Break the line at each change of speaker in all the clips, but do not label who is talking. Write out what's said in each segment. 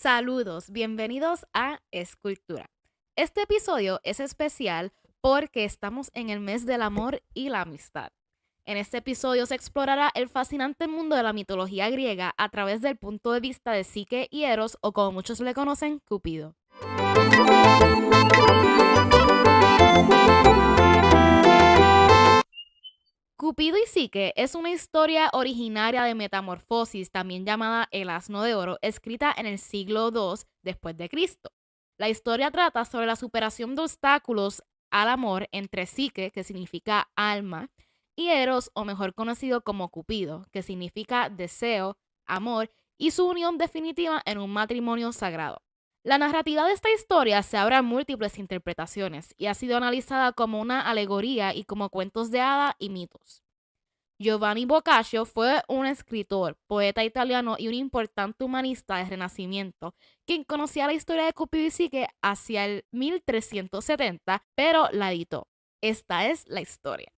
Saludos, bienvenidos a Escultura. Este episodio es especial porque estamos en el mes del amor y la amistad. En este episodio se explorará el fascinante mundo de la mitología griega a través del punto de vista de Psique y Eros, o como muchos le conocen, Cupido. Cupido y Psique es una historia originaria de Metamorfosis, también llamada El Asno de Oro, escrita en el siglo II después de Cristo. La historia trata sobre la superación de obstáculos al amor entre Psique, que significa alma, y Eros, o mejor conocido como Cupido, que significa deseo, amor, y su unión definitiva en un matrimonio sagrado. La narrativa de esta historia se abre a múltiples interpretaciones y ha sido analizada como una alegoría y como cuentos de hada y mitos. Giovanni Boccaccio fue un escritor, poeta italiano y un importante humanista del Renacimiento, quien conocía la historia de Cupido y Psique hacia el 1370, pero la editó. Esta es la historia.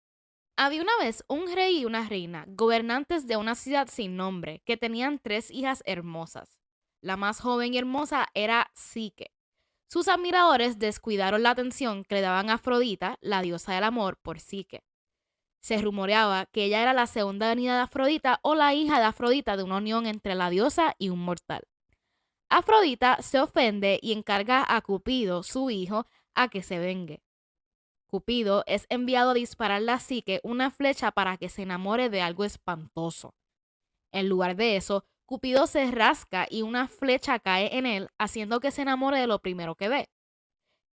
Había una vez un rey y una reina, gobernantes de una ciudad sin nombre, que tenían 3 hijas hermosas. La más joven y hermosa era Psique. Sus admiradores descuidaron la atención que le daban a Afrodita, la diosa del amor, por Psique. Se rumoreaba que ella era la segunda venida de Afrodita o la hija de Afrodita de una unión entre la diosa y un mortal. Afrodita se ofende y encarga a Cupido, su hijo, a que se vengue. Cupido es enviado a dispararle a Psique una flecha para que se enamore de algo espantoso. En lugar de eso, Cupido se rasca y una flecha cae en él, haciendo que se enamore de lo primero que ve.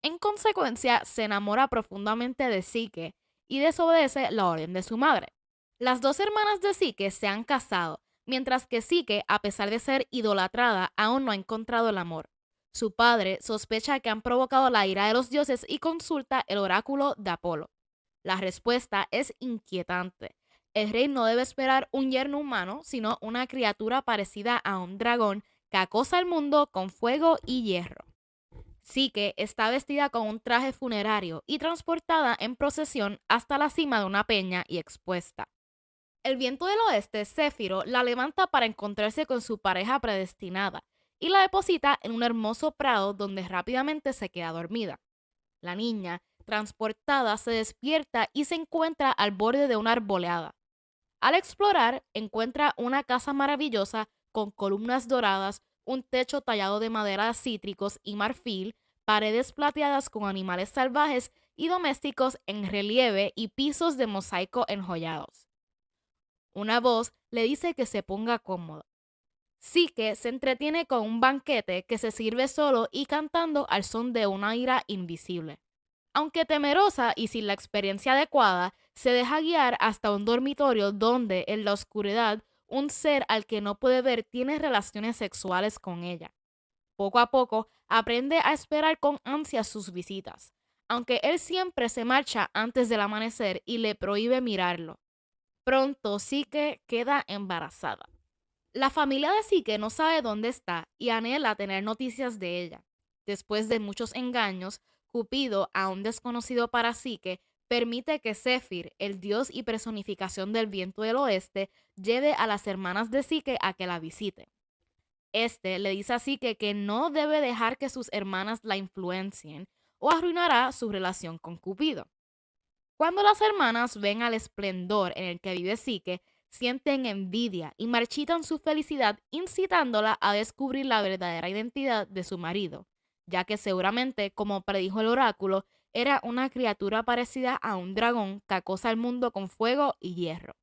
En consecuencia, se enamora profundamente de Psique y desobedece la orden de su madre. Las dos hermanas de Psique se han casado, mientras que Psique, a pesar de ser idolatrada, aún no ha encontrado el amor. Su padre sospecha que han provocado la ira de los dioses y consulta el oráculo de Apolo. La respuesta es inquietante. El rey no debe esperar un yerno humano, sino una criatura parecida a un dragón que acosa al mundo con fuego y hierro. Psique está vestida con un traje funerario y transportada en procesión hasta la cima de una peña y expuesta. El viento del oeste, Céfiro, la levanta para encontrarse con su pareja predestinada y la deposita en un hermoso prado donde rápidamente se queda dormida. La niña, transportada, se despierta y se encuentra al borde de una arboleada. Al explorar, encuentra una casa maravillosa con columnas doradas, un techo tallado de madera, cítricos y marfil, paredes plateadas con animales salvajes y domésticos en relieve y pisos de mosaico enjollados. Una voz le dice que se ponga cómodo. Psique se entretiene con un banquete que se sirve solo y cantando al son de una ira invisible. Aunque temerosa y sin la experiencia adecuada, se deja guiar hasta un dormitorio donde, en la oscuridad, un ser al que no puede ver tiene relaciones sexuales con ella. Poco a poco, aprende a esperar con ansia sus visitas, aunque él siempre se marcha antes del amanecer y le prohíbe mirarlo. Pronto, Psique queda embarazada. La familia de Psique no sabe dónde está y anhela tener noticias de ella. Después de muchos engaños, Cupido, aún desconocido para Psique, permite que Céfir, el dios y personificación del viento del oeste, lleve a las hermanas de Psique a que la visiten. Este le dice a Psique que no debe dejar que sus hermanas la influencien o arruinará su relación con Cupido. Cuando las hermanas ven al esplendor en el que vive Psique, sienten envidia y marchitan su felicidad, incitándola a descubrir la verdadera identidad de su marido, ya que seguramente, como predijo el oráculo, era una criatura parecida a un dragón que acosa al mundo con fuego y hierro.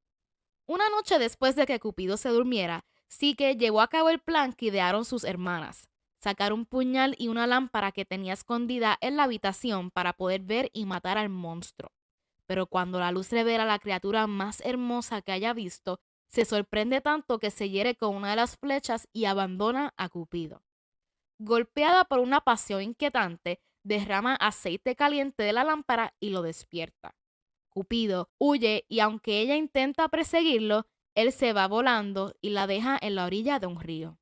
Una noche después de que Cupido se durmiera, Psique llevó a cabo el plan que idearon sus hermanas: sacar un puñal y una lámpara que tenía escondida en la habitación para poder ver y matar al monstruo. Pero cuando la luz revela la criatura más hermosa que haya visto, se sorprende tanto que se hiere con una de las flechas y abandona a Cupido. Golpeada por una pasión inquietante, derrama aceite caliente de la lámpara y lo despierta. Cupido huye y aunque ella intenta perseguirlo, él se va volando y la deja en la orilla de un río.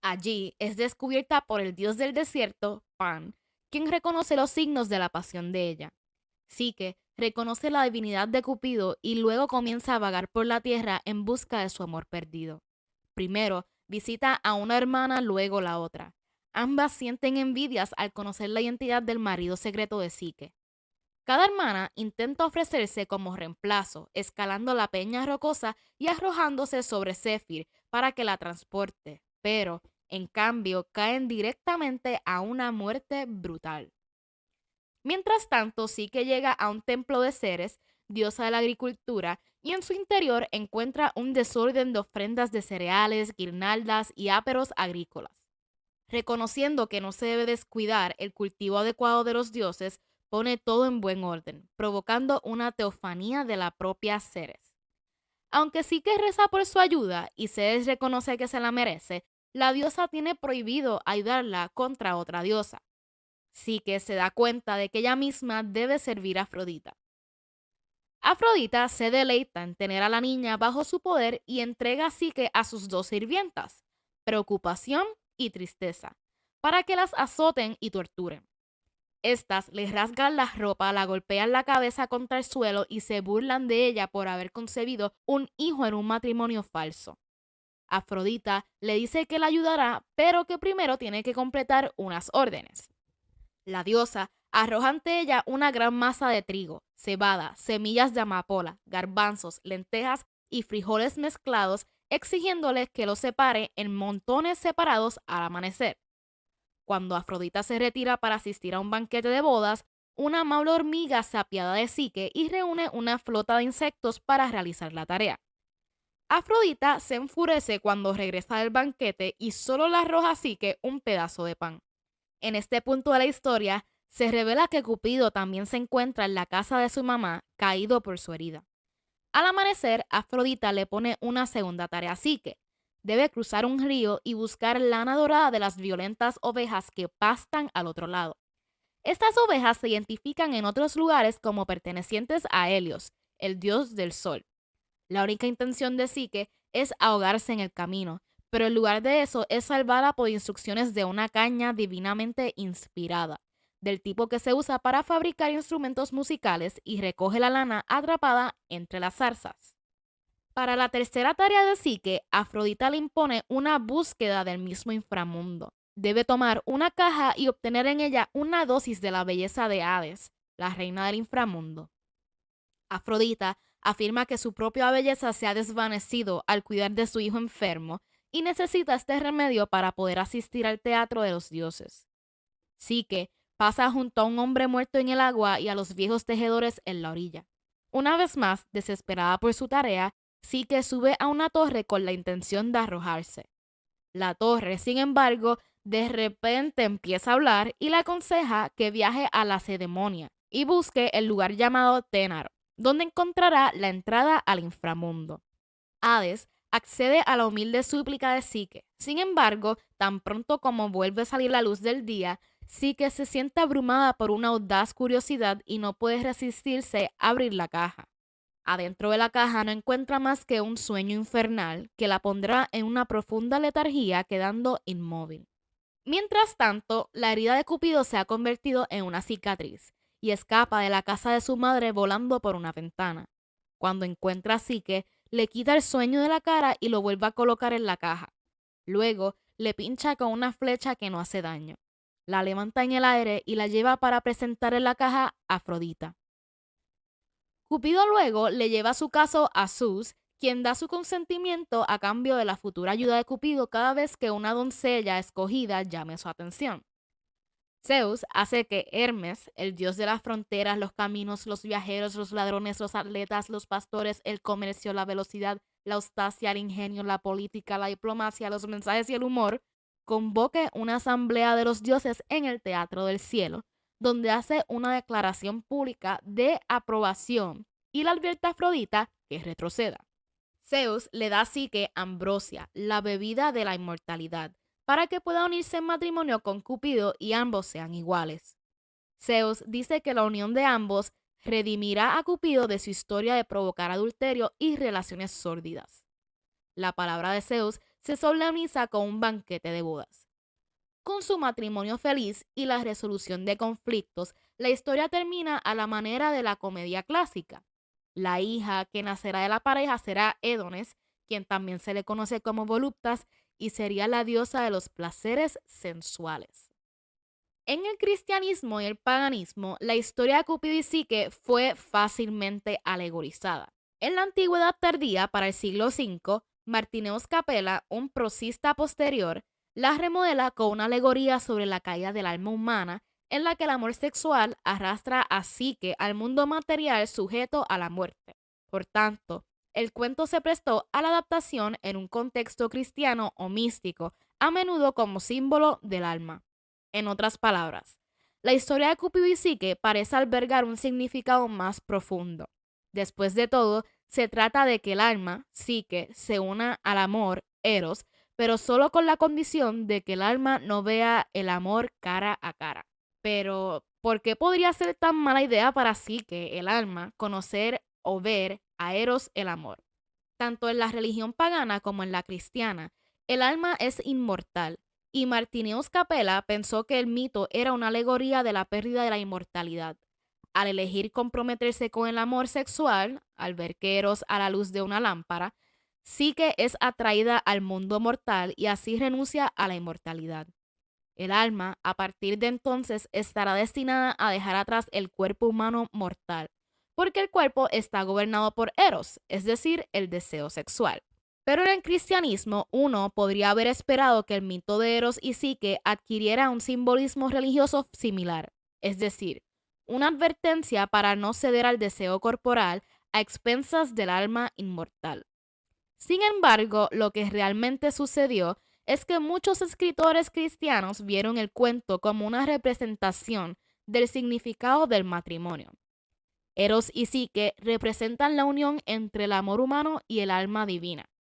Allí es descubierta por el dios del desierto, Pan, quien reconoce los signos de la pasión de ella. Psique reconoce la divinidad de Cupido y luego comienza a vagar por la tierra en busca de su amor perdido. Primero visita a una hermana, luego la otra. Ambas sienten envidias al conocer la identidad del marido secreto de Psique. Cada hermana intenta ofrecerse como reemplazo, escalando la peña rocosa y arrojándose sobre Zephyr para que la transporte, pero, en cambio, caen directamente a una muerte brutal. Mientras tanto, Psique llega a un templo de Ceres, diosa de la agricultura, y en su interior encuentra un desorden de ofrendas de cereales, guirnaldas y áperos agrícolas. Reconociendo que no se debe descuidar el cultivo adecuado de los dioses, pone todo en buen orden, provocando una teofanía de la propia Ceres. Aunque sí que reza por su ayuda y Ceres reconoce que se la merece, la diosa tiene prohibido ayudarla contra otra diosa. Sí que se da cuenta de que ella misma debe servir a Afrodita. Afrodita se deleita en tener a la niña bajo su poder y entrega así que a sus dos sirvientas, Preocupación y Tristeza, para que las azoten y torturen. Estas les rasgan la ropa, la golpean la cabeza contra el suelo y se burlan de ella por haber concebido un hijo en un matrimonio falso. Afrodita le dice que la ayudará, pero que primero tiene que completar unas órdenes. La diosa arroja ante ella una gran masa de trigo, cebada, semillas de amapola, garbanzos, lentejas y frijoles mezclados, exigiéndole que los separe en montones separados al amanecer. Cuando Afrodita se retira para asistir a un banquete de bodas, una amable hormiga se apiada de Psique y reúne una flota de insectos para realizar la tarea. Afrodita se enfurece cuando regresa del banquete y solo le arroja a Psique un pedazo de pan. En este punto de la historia, se revela que Cupido también se encuentra en la casa de su mamá, caído por su herida. Al amanecer, Afrodita le pone una segunda tarea a Psique. Debe cruzar un río y buscar lana dorada de las violentas ovejas que pastan al otro lado. Estas ovejas se identifican en otros lugares como pertenecientes a Helios, el dios del sol. La única intención de Psique es ahogarse en el camino, pero en lugar de eso es salvada por instrucciones de una caña divinamente inspirada, del tipo que se usa para fabricar instrumentos musicales y recoge la lana atrapada entre las zarzas. Para la tercera tarea de Psique, Afrodita le impone una búsqueda del mismo inframundo. Debe tomar una caja y obtener en ella una dosis de la belleza de Hades, la reina del inframundo. Afrodita afirma que su propia belleza se ha desvanecido al cuidar de su hijo enfermo y necesita este remedio para poder asistir al teatro de los dioses. Psique pasa junto a un hombre muerto en el agua y a los viejos tejedores en la orilla. Una vez más, desesperada por su tarea, Psique sube a una torre con la intención de arrojarse. La torre, sin embargo, de repente empieza a hablar y le aconseja que viaje a la Cedemonia y busque el lugar llamado Ténaro, donde encontrará la entrada al inframundo. Hades accede a la humilde súplica de Psique. Sin embargo, tan pronto como vuelve a salir la luz del día, Psique se siente abrumada por una audaz curiosidad y no puede resistirse a abrir la caja. Adentro de la caja no encuentra más que un sueño infernal que la pondrá en una profunda letargía, quedando inmóvil. Mientras tanto, la herida de Cupido se ha convertido en una cicatriz y escapa de la casa de su madre volando por una ventana. Cuando encuentra a Psique, le quita el sueño de la cara y lo vuelve a colocar en la caja. Luego, le pincha con una flecha que no hace daño. La levanta en el aire y la lleva para presentar en la caja a Afrodita. Cupido luego le lleva su caso a Zeus, quien da su consentimiento a cambio de la futura ayuda de Cupido cada vez que una doncella escogida llame su atención. Zeus hace que Hermes, el dios de las fronteras, los caminos, los viajeros, los ladrones, los atletas, los pastores, el comercio, la velocidad, la audacia, el ingenio, la política, la diplomacia, los mensajes y el humor, convoque una asamblea de los dioses en el Teatro del Cielo, donde hace una declaración pública de aprobación y le advierte a Afrodita que retroceda. Zeus le da a Psique ambrosia, la bebida de la inmortalidad, para que pueda unirse en matrimonio con Cupido y ambos sean iguales. Zeus dice que la unión de ambos redimirá a Cupido de su historia de provocar adulterio y relaciones sórdidas. La palabra de Zeus se solemniza con un banquete de bodas. Con su matrimonio feliz y la resolución de conflictos, la historia termina a la manera de la comedia clásica. La hija que nacerá de la pareja será Edones, quien también se le conoce como Voluptas, y sería la diosa de los placeres sensuales. En el cristianismo y el paganismo, la historia de Cupido y Psique fue fácilmente alegorizada. En la antigüedad tardía, para el siglo V, Martineus Capella, un prosista posterior, la remodela con una alegoría sobre la caída del alma humana, en la que el amor sexual arrastra a Psique al mundo material sujeto a la muerte. Por tanto, el cuento se prestó a la adaptación en un contexto cristiano o místico, a menudo como símbolo del alma. En otras palabras, la historia de Cupido y Psique parece albergar un significado más profundo. Después de todo, se trata de que el alma, Psique, se una al amor, Eros, pero solo con la condición de que el alma no vea el amor cara a cara. Pero, ¿por qué podría ser tan mala idea para Psique, el alma, conocer o ver a Eros, el amor? Tanto en la religión pagana como en la cristiana, el alma es inmortal, y Martineus Capella pensó que el mito era una alegoría de la pérdida de la inmortalidad. Al elegir comprometerse con el amor sexual, al ver que Eros a la luz de una lámpara, Psique es atraída al mundo mortal y así renuncia a la inmortalidad. El alma, a partir de entonces, estará destinada a dejar atrás el cuerpo humano mortal, porque el cuerpo está gobernado por Eros, es decir, el deseo sexual. Pero en el cristianismo, uno podría haber esperado que el mito de Eros y Psique adquiriera un simbolismo religioso similar, es decir, una advertencia para no ceder al deseo corporal a expensas del alma inmortal. Sin embargo, lo que realmente sucedió es que muchos escritores cristianos vieron el cuento como una representación del significado del matrimonio. Eros y Psique representan la unión entre el amor humano y el alma divina.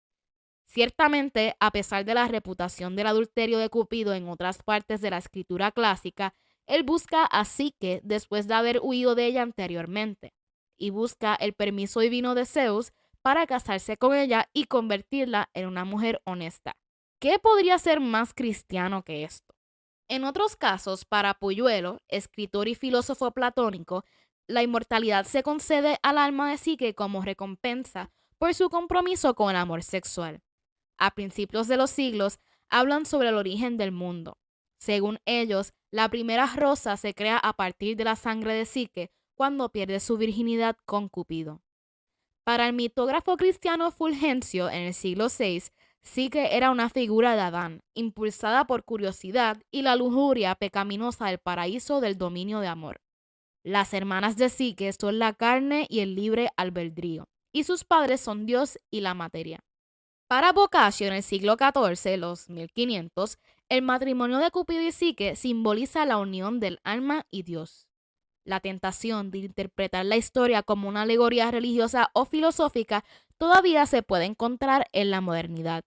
Ciertamente, a pesar de la reputación del adulterio de Cupido en otras partes de la escritura clásica, él busca a Psique después de haber huido de ella anteriormente, y busca el permiso divino de Zeus para casarse con ella y convertirla en una mujer honesta. ¿Qué podría ser más cristiano que esto? En otros casos, para Polluelo, escritor y filósofo platónico, la inmortalidad se concede al alma de Psique como recompensa por su compromiso con el amor sexual. A principios de los siglos, hablan sobre el origen del mundo. Según ellos, la primera rosa se crea a partir de la sangre de Psique cuando pierde su virginidad con Cupido. Para el mitógrafo cristiano Fulgencio en el siglo VI, Psique era una figura de Adán, impulsada por curiosidad y la lujuria pecaminosa del paraíso del dominio de amor. Las hermanas de Psique son la carne y el libre albedrío, y sus padres son Dios y la materia. Para Boccaccio en el siglo XIV, los 1500, el matrimonio de Cupido y Psique simboliza la unión del alma y Dios. La tentación de interpretar la historia como una alegoría religiosa o filosófica todavía se puede encontrar en la modernidad.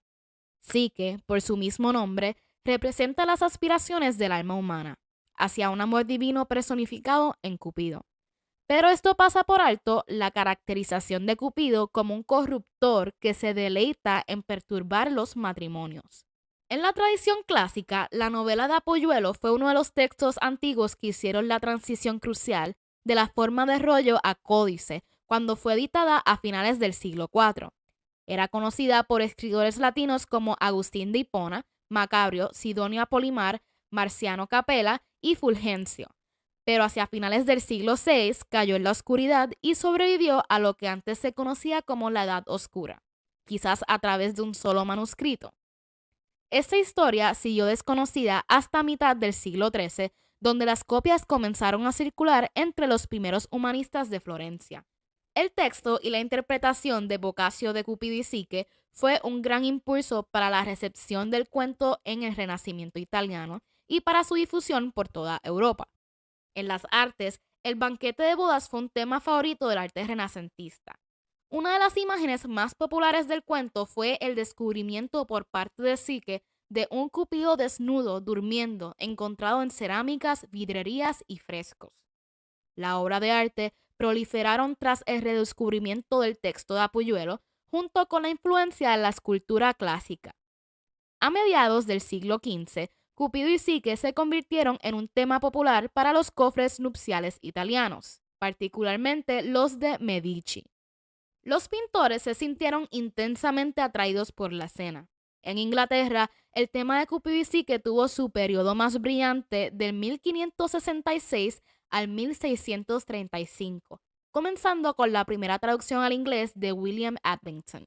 Psique, por su mismo nombre, representa las aspiraciones del alma humana, hacia un amor divino personificado en Cupido. Pero esto pasa por alto la caracterización de Cupido como un corruptor que se deleita en perturbar los matrimonios. En la tradición clásica, la novela de Polluelo fue uno de los textos antiguos que hicieron la transición crucial de la forma de rollo a códice, cuando fue editada a finales del siglo IV. Era conocida por escritores latinos como Agustín de Hipona, Macabrio, Sidonio Apolimar, Marciano Capella y Fulgencio. Pero hacia finales del siglo VI cayó en la oscuridad y sobrevivió a lo que antes se conocía como la Edad Oscura, quizás a través de un solo manuscrito. Esta historia siguió desconocida hasta mitad del siglo XIII, donde las copias comenzaron a circular entre los primeros humanistas de Florencia. El texto y la interpretación de Boccaccio de Cupido y Psique fue un gran impulso para la recepción del cuento en el Renacimiento italiano y para su difusión por toda Europa. En las artes, el banquete de bodas fue un tema favorito del arte renacentista. Una de las imágenes más populares del cuento fue el descubrimiento por parte de Psique de un Cupido desnudo durmiendo encontrado en cerámicas, vidrerías y frescos. La obra de arte proliferaron tras el redescubrimiento del texto de Apuyuelo junto con la influencia de la escultura clásica. A mediados del siglo XV, Cupido y Psique se convirtieron en un tema popular para los cofres nupciales italianos, particularmente los de Medici. Los pintores se sintieron intensamente atraídos por la escena. En Inglaterra, el tema de Cupido y Psique tuvo su periodo más brillante del 1566 al 1635, comenzando con la primera traducción al inglés de William Addington.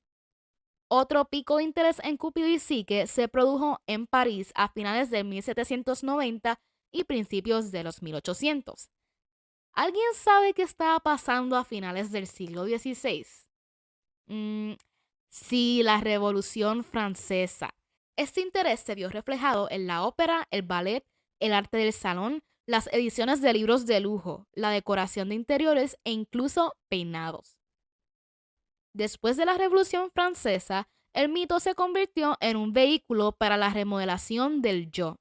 Otro pico de interés en Cupido y Psique se produjo en París a finales de 1790 y principios de los 1800. ¿Alguien sabe qué estaba pasando a finales del siglo XVI? Sí, la Revolución Francesa. Este interés se vio reflejado en la ópera, el ballet, el arte del salón, las ediciones de libros de lujo, la decoración de interiores e incluso peinados. Después de la Revolución Francesa, el mito se convirtió en un vehículo para la remodelación del yo.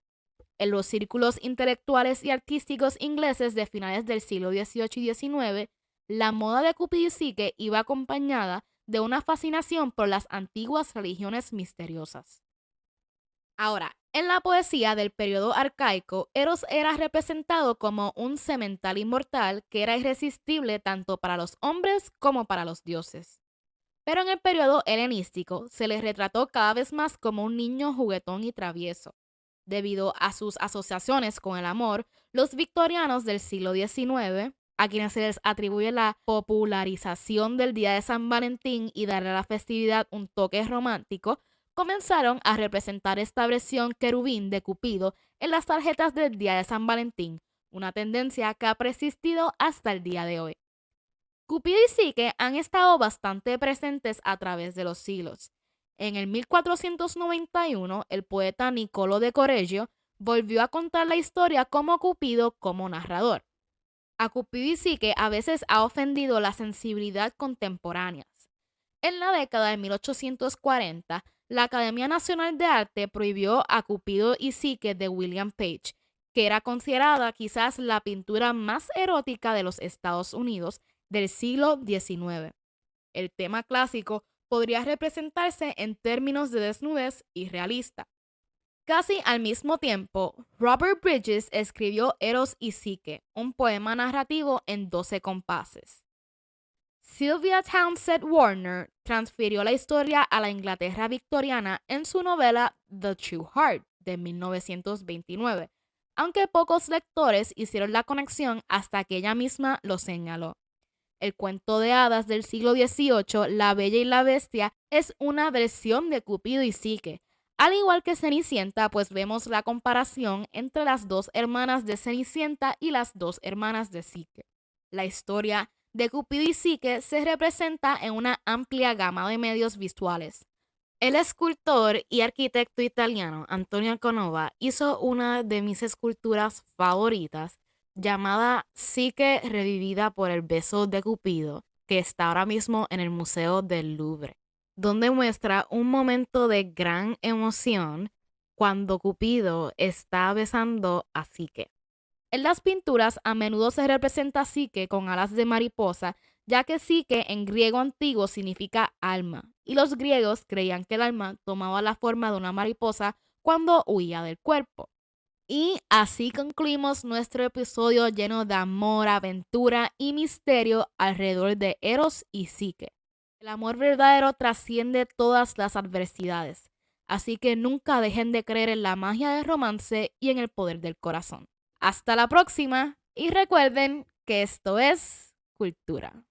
En los círculos intelectuales y artísticos ingleses de finales del siglo XVIII y XIX, la moda de Cupido y Psique iba acompañada de una fascinación por las antiguas religiones misteriosas. Ahora, en la poesía del periodo arcaico, Eros era representado como un semental inmortal que era irresistible tanto para los hombres como para los dioses. Pero en el periodo helenístico se le retrató cada vez más como un niño juguetón y travieso. Debido a sus asociaciones con el amor, los victorianos del siglo XIX, a quienes se les atribuye la popularización del Día de San Valentín y darle a la festividad un toque romántico, comenzaron a representar esta versión querubín de Cupido en las tarjetas del Día de San Valentín, una tendencia que ha persistido hasta el día de hoy. Cupido y Psique han estado bastante presentes a través de los siglos. En el 1491, el poeta Niccolò de Correggio volvió a contar la historia como Cupido como narrador. A Cupido y Psique a veces ha ofendido la sensibilidad contemporánea. En la década de 1840, la Academia Nacional de Arte prohibió a Cupido y Psique de William Page, que era considerada quizás la pintura más erótica de los Estados Unidos del siglo XIX. El tema clásico podría representarse en términos de desnudez y realista. Casi al mismo tiempo, Robert Bridges escribió Eros y Psique, un poema narrativo en 12 compases. Sylvia Townsend Warner transfirió la historia a la Inglaterra victoriana en su novela The True Heart de 1929, aunque pocos lectores hicieron la conexión hasta que ella misma lo señaló. El cuento de hadas del siglo XVIII, La Bella y la Bestia, es una versión de Cupido y Psique. Al igual que Cenicienta, pues vemos la comparación entre las dos hermanas de Cenicienta y las dos hermanas de Psique. La historia de Cupido y Psique se representa en una amplia gama de medios visuales. El escultor y arquitecto italiano Antonio Canova hizo una de mis esculturas favoritas, llamada Psique revivida por el beso de Cupido, que está ahora mismo en el Museo del Louvre, donde muestra un momento de gran emoción cuando Cupido está besando a Psique. En las pinturas a menudo se representa a Psique con alas de mariposa, ya que Psique en griego antiguo significa alma, y los griegos creían que el alma tomaba la forma de una mariposa cuando huía del cuerpo. Y así concluimos nuestro episodio lleno de amor, aventura y misterio alrededor de Eros y Psique. El amor verdadero trasciende todas las adversidades, así que nunca dejen de creer en la magia del romance y en el poder del corazón. Hasta la próxima y recuerden que esto es Cultura.